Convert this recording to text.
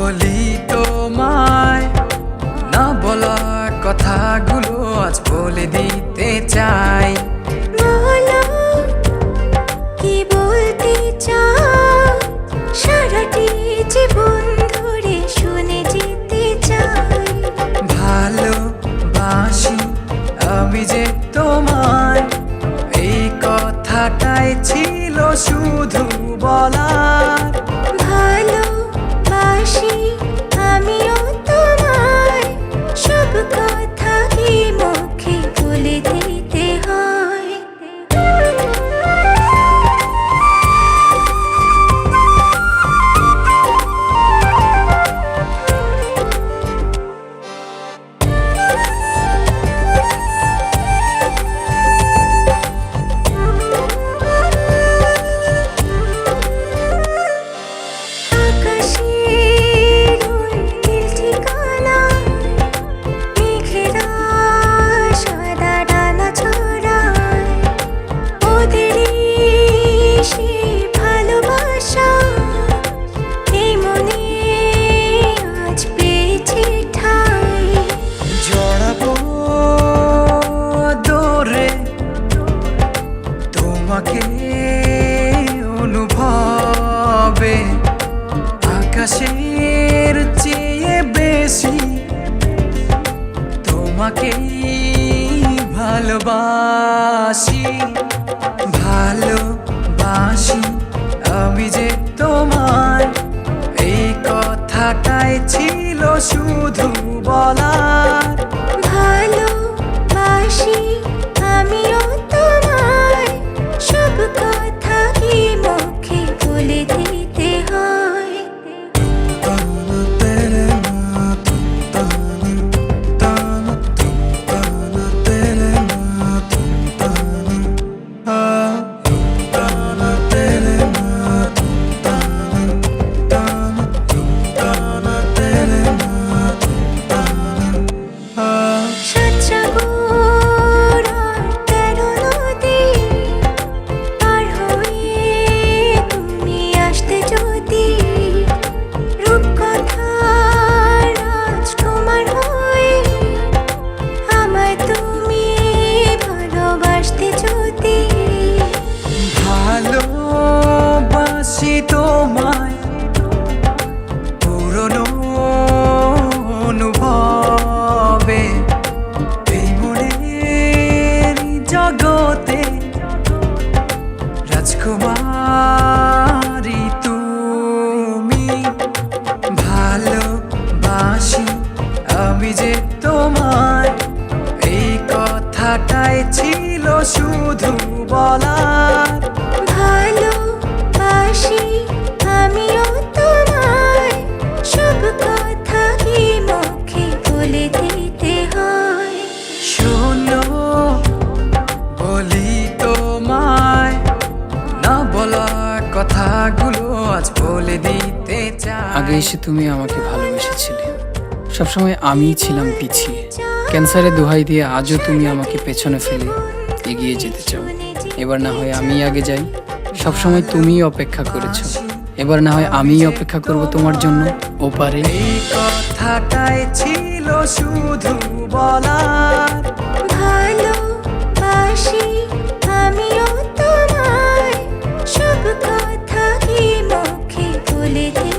বলি তোমায় না বলা কথাগুলো আজ বলে দিতে চাই। বলো কি বলতে চাও, সারাটি জীবন ধরে শুনে যেতে চাই। ভালোবাসি আমি যে তোমায়, এই কথাটাই ছিল শুধু বলার। ভালোবাসি আমিও তোমায়, সব কথা কি মুখে বলে দিতে হয়? আকাশের ওই নীল ঠিকানায় মেঘেরা সাদা ডানা ছড়ায়, ওদেরই সেই ভালোবাসা এই মনে আজ পেয়েছে ঠাঁই। জড়াবো দৌড়ে তোমাকে অনুভবে, আকাশের চেয়ে বেশি তোমাকেই ভালোবাসি। ভালোবাসি আমি যে তোমায়, এই কথাটাই ছিল শুধু বলার। ভালোবাসি আমিও তোমায়, সব কথা কি মুখে বলে দিতে হয়? সাতসাগর আর 13 নদী পার হয়ে তুমি আসতে যদি, রূপকথার রাজকুমার হয়ে আমায় তুমি ভালোবাসতে যদি। ভালোবাসি তোমায় পুরনো অনুভবে, এই মনের জগতে রাজকুমারী তুমি। ভালোবাসি আমি যে তোমায়, এই কথাটাই ছিল শুধু বলার। ভালোবাসি আমিও তোমায়, সব কথা কি মুখে বলে দিতে হয়? শোনো বলি তোমায় না বলা কথাগুলো আজ বলে দিতে চাই। আগে এসে তুমি আমাকে ভালোবেসেছিলে, সবসময় আমিই ছিলাম পিছিয়ে। ক্যান্সারে দোহাই দিয়ে আজও তুমি আমাকে পেছনে ফেলে এগিয়ে যেতে চাও। এবার না হয় আমি আগে যাই, সবসময় তুমিই অপেক্ষা করেছো, এবার না হয় আমিই অপেক্ষা করব তোমার জন্য ওপারে। এই কথাটাই ছিল শুধু বলার। ভালোবাসি আমিও তোমায়, সব কথা কি মুখে বলে দিতে